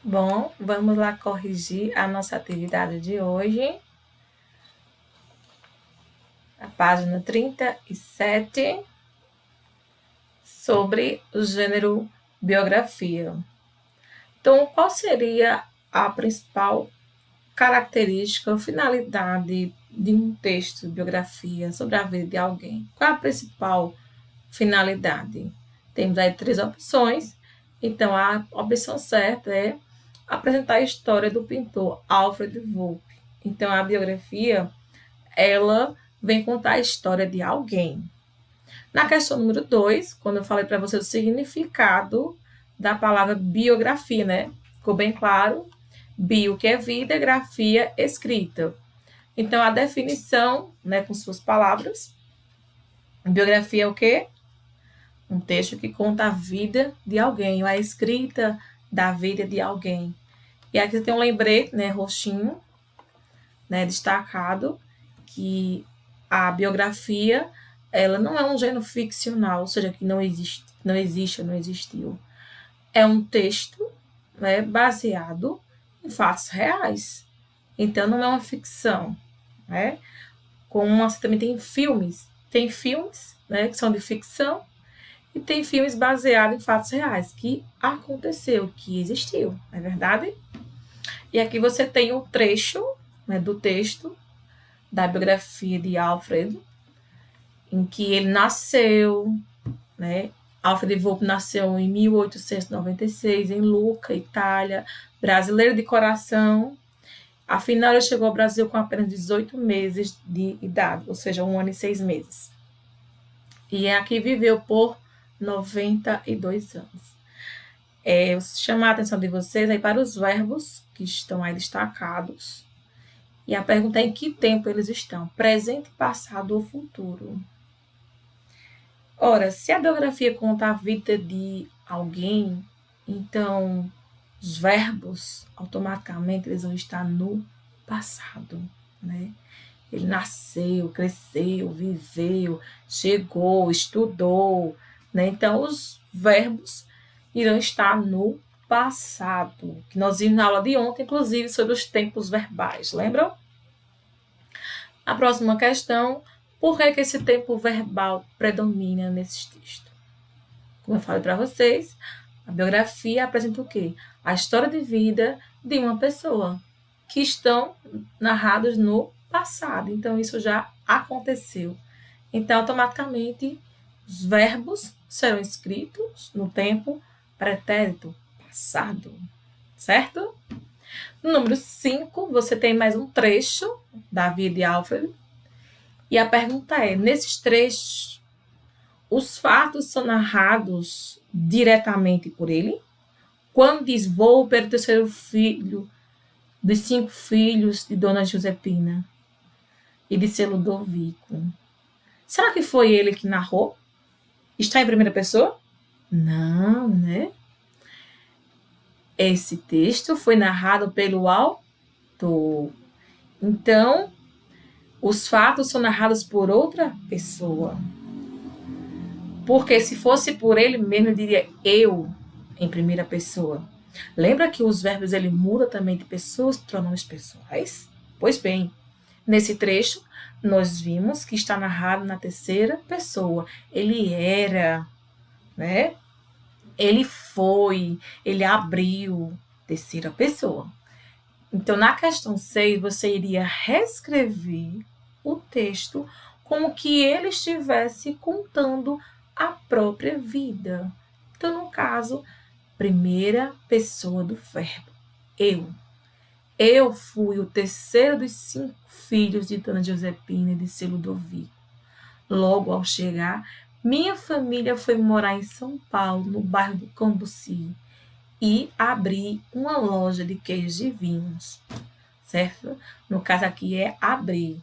Bom, vamos lá corrigir a nossa atividade de hoje. A página 37, sobre o gênero biografia. Então, qual seria a principal característica ou finalidade de um texto de biografia sobre a vida de alguém? Qual é a principal finalidade? Temos aí 3 opções. Então, a opção certa é apresentar a história do pintor Alfred Wolff. Então, a biografia, ela vem contar a história de alguém. Na questão número 2, quando eu falei para você o significado da palavra biografia, né? Ficou bem claro? Bio, que é vida, grafia, escrita. Então, a definição, né, com suas palavras, biografia é o quê? Um texto que conta a vida de alguém, ou a escrita da vida de alguém. E aqui tem um lembrete, né, roxinho, né, destacado, que a biografia, ela não é um gênero ficcional, ou seja, que não existe ou não existiu. É um texto, né, baseado em fatos reais. Então, não é uma ficção, né? Como assim, também tem filmes. Tem filmes, né, que são de ficção, e tem filmes baseados em fatos reais, que aconteceu, que existiu, não é verdade? E aqui você tem um trecho, né, do texto da biografia de Alfred, em que ele nasceu, né? Alfred Wolff nasceu em 1896 em Lucca, Itália, brasileiro de coração. Afinal, ele chegou ao Brasil com apenas 18 meses de idade, ou seja, 1 ano e 6 meses. E aqui viveu por 92 anos. Eu chamar a atenção de vocês aí para os verbos que estão aí destacados. E a pergunta é em que tempo eles estão, presente, passado ou futuro. Ora, se a biografia conta a vida de alguém, então os verbos automaticamente eles vão estar no passado, né? Ele nasceu, cresceu, viveu, chegou, estudou, né? Então os verbos irão estar no passado, que nós vimos na aula de ontem, inclusive, sobre os tempos verbais, lembram? A próxima questão, por que esse tempo verbal predomina nesses textos? Como eu falei para vocês, a biografia apresenta o quê? A história de vida de uma pessoa, que estão narrados no passado. Então, isso já aconteceu. Então, automaticamente, os verbos serão escritos no tempo pretérito, passado, certo? No número 5, você tem mais um trecho da vida de Alfred. E a pergunta é, nesses trechos, os fatos são narrados diretamente por ele? Quando diz, vou para o terceiro filho dos 5 filhos de Dona Josepina e de seu Ludovico. Será que foi ele que narrou? Está em primeira pessoa? Não, né? Esse texto foi narrado pelo autor. Então, os fatos são narrados por outra pessoa. Porque se fosse por ele mesmo, eu diria eu, em primeira pessoa. Lembra que os verbos ele muda também de pessoas para pronomes pessoais? Pois bem, nesse trecho, nós vimos que está narrado na terceira pessoa. Ele era, né? Ele foi, ele abriu, terceira pessoa. Então, na questão 6, você iria reescrever o texto como que ele estivesse contando a própria vida. Então, no caso, primeira pessoa do verbo, eu. Eu fui o terceiro dos 5 filhos de Dona Josepina e de seu Ludovico. Logo ao chegar, minha família foi morar em São Paulo, no bairro do Cambuci, e abri uma loja de queijos e vinhos, certo? No caso aqui é abrir.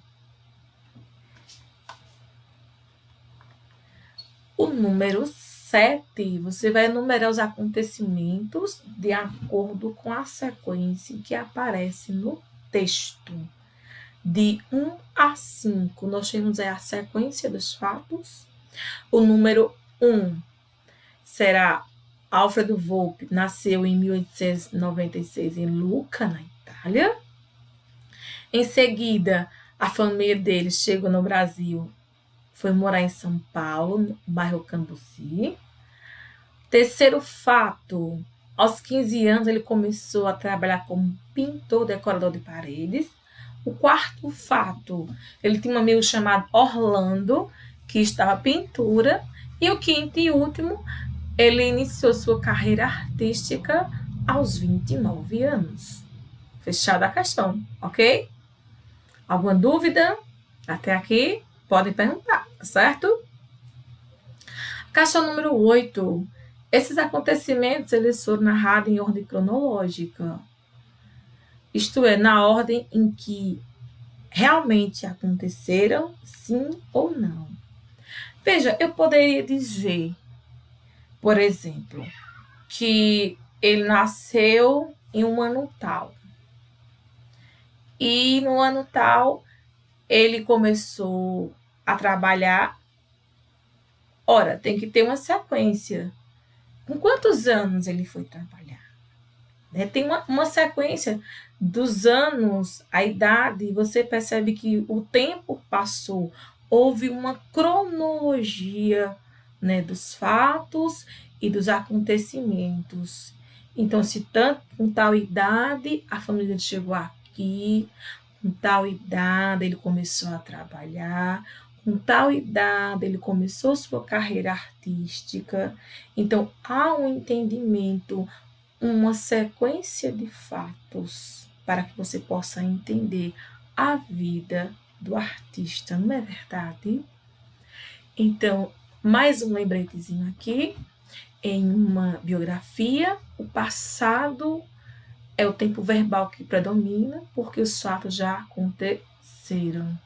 O número 7, você vai enumerar os acontecimentos de acordo com a sequência que aparece no texto. De 1 a 5, nós temos a sequência dos fatos. O número 1 será Alfredo Volpi nasceu em 1896 em Lucca, na Itália. Em seguida, a família dele chegou no Brasil, foi morar em São Paulo, no bairro Cambuci. Terceiro fato, aos 15 anos ele começou a trabalhar como pintor decorador de paredes. O quarto fato, ele tinha um amigo chamado Orlando, que estava pintura. E o quinto e último, ele iniciou sua carreira artística aos 29 anos. Fechada a questão, ok? Alguma dúvida? Até aqui? Podem perguntar, certo? Questão número 8. Esses acontecimentos eles foram narrados em ordem cronológica. Isto é, na ordem em que realmente aconteceram, sim ou não. Veja, eu poderia dizer, por exemplo, que ele nasceu em um ano tal. E no ano tal, ele começou a trabalhar. Ora, tem que ter uma sequência. Com quantos anos ele foi trabalhar? Tem uma sequência dos anos, a idade, você percebe que o tempo passou. Houve uma cronologia, dos fatos e dos acontecimentos. Então, se tanto com tal idade, a família dele chegou aqui, com tal idade ele começou a trabalhar, com tal idade ele começou sua carreira artística. Então, há um entendimento, uma sequência de fatos para que você possa entender a vida do artista, não é verdade? Então, mais um lembretezinho aqui. Em uma biografia, o passado é o tempo verbal que predomina, porque os fatos já aconteceram.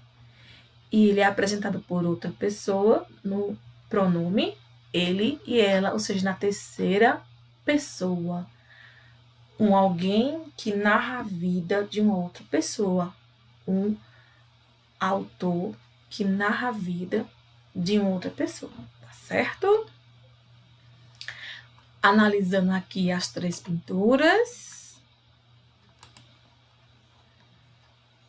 E ele é apresentado por outra pessoa no pronome ele e ela, ou seja, na terceira pessoa. Um alguém que narra a vida de uma outra pessoa. Um autor que narra a vida de uma outra pessoa, tá certo? Analisando aqui as 3 pinturas.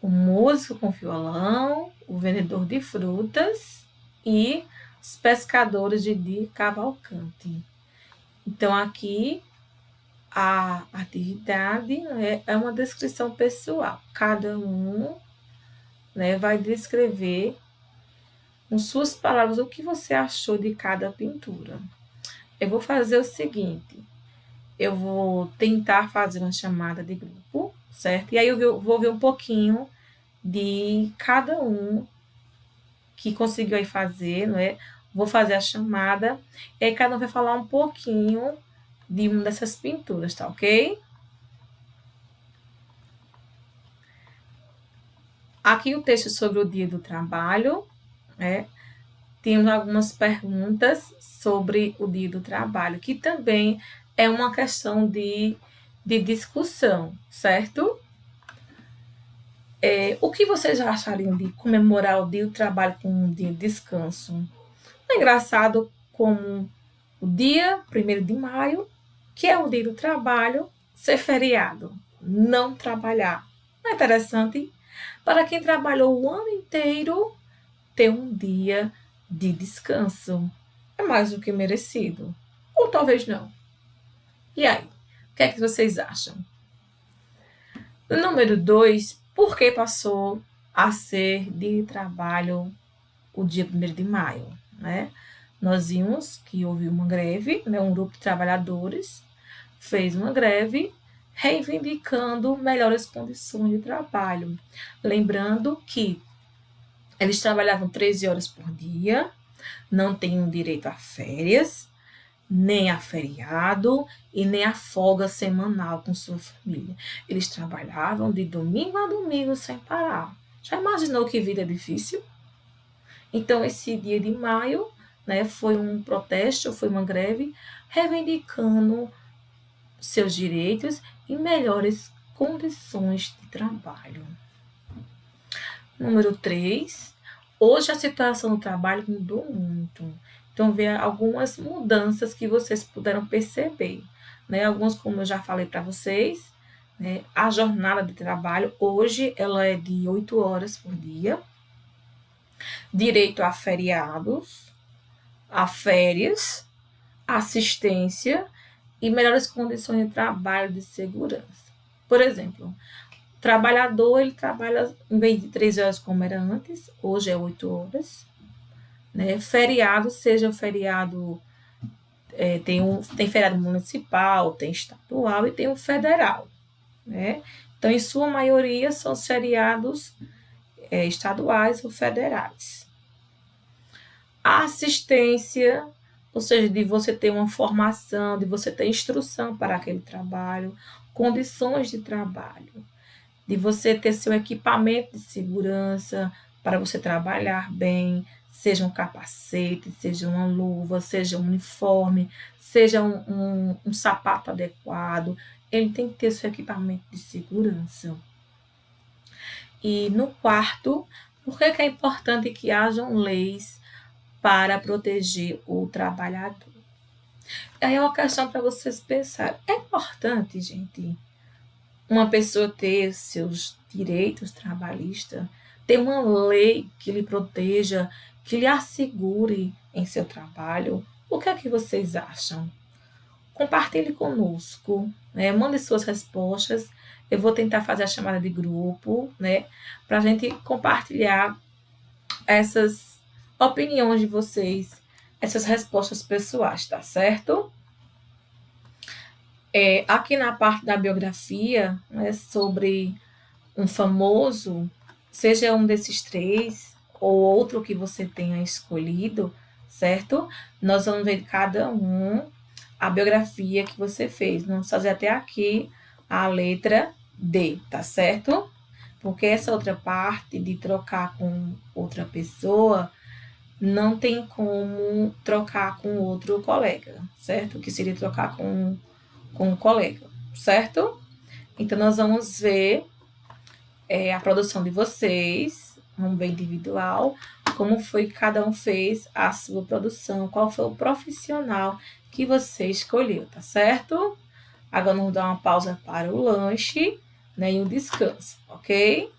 O músico com violão, o vendedor de frutas e os pescadores de Cavalcante. Então, aqui a atividade é uma descrição pessoal. Cada um vai descrever com suas palavras o que você achou de cada pintura. Eu vou fazer o seguinte, eu vou tentar fazer uma chamada de grupo, certo? E aí eu vou ver um pouquinho de cada um que conseguiu aí fazer, Vou fazer a chamada, e aí cada um vai falar um pouquinho de uma dessas pinturas, tá ok? Aqui o texto sobre o dia do trabalho, Temos algumas perguntas sobre o dia do trabalho, que também é uma questão de discussão, certo? O que vocês achariam de comemorar o dia do trabalho com um dia de descanso? É engraçado como o dia 1º de maio, que é o dia do trabalho, ser feriado, não trabalhar. Não é interessante? Para quem trabalhou o ano inteiro, ter um dia de descanso é mais do que merecido. Ou talvez não. E aí? O que é que vocês acham? Número 2, por que passou a ser de trabalho o dia 1º de maio? Nós vimos que houve uma greve, um grupo de trabalhadores fez uma greve reivindicando melhores condições de trabalho. Lembrando que eles trabalhavam 13 horas por dia, não tinham direito a férias, nem a feriado e nem a folga semanal com sua família. Eles trabalhavam de domingo a domingo sem parar. Já imaginou que vida difícil? Então, esse dia de maio, foi um protesto, foi uma greve, reivindicando seus direitos e melhores condições de trabalho. Número 3, hoje a situação do trabalho mudou muito. Então, ver algumas mudanças que vocês puderam perceber, né? Alguns, como eu já falei para vocês, né? A jornada de trabalho, hoje, ela é de 8 horas por dia, direito a feriados, a férias, assistência e melhores condições de trabalho de segurança. Por exemplo, o trabalhador, ele trabalha, em vez de 3 horas como era antes, hoje é 8 horas, né? Feriado, seja o feriado, tem feriado municipal, tem estadual e tem o federal, né? Então, em sua maioria, são os feriados estaduais ou federais. A assistência, ou seja, de você ter uma formação, de você ter instrução para aquele trabalho, condições de trabalho, de você ter seu equipamento de segurança para você trabalhar bem, seja um capacete, seja uma luva, seja um uniforme, seja um sapato adequado, ele tem que ter seu equipamento de segurança. E no quarto, por que é importante que hajam leis para proteger o trabalhador? Aí é uma questão para vocês pensarem. É importante, gente, uma pessoa ter seus direitos trabalhistas, ter uma lei que lhe proteja, que lhe assegure em seu trabalho. O que é que vocês acham? Compartilhe conosco, né? Mande suas respostas. Eu vou tentar fazer a chamada de grupo, né? Para a gente compartilhar essas opiniões de vocês, essas respostas pessoais, tá certo? Aqui na parte da biografia, né, sobre um famoso, seja um desses três ou outro que você tenha escolhido, certo? Nós vamos ver cada um a biografia que você fez. Vamos fazer até aqui a letra D, tá certo? Porque essa outra parte de trocar com outra pessoa não tem como trocar com outro colega, certo? Que seria trocar com um colega, certo? Então, nós vamos ver a produção de vocês, vamos ver individual, como foi que cada um fez a sua produção, qual foi o profissional que você escolheu, tá certo? Agora vamos dar uma pausa para o lanche, né, e o descanso, ok?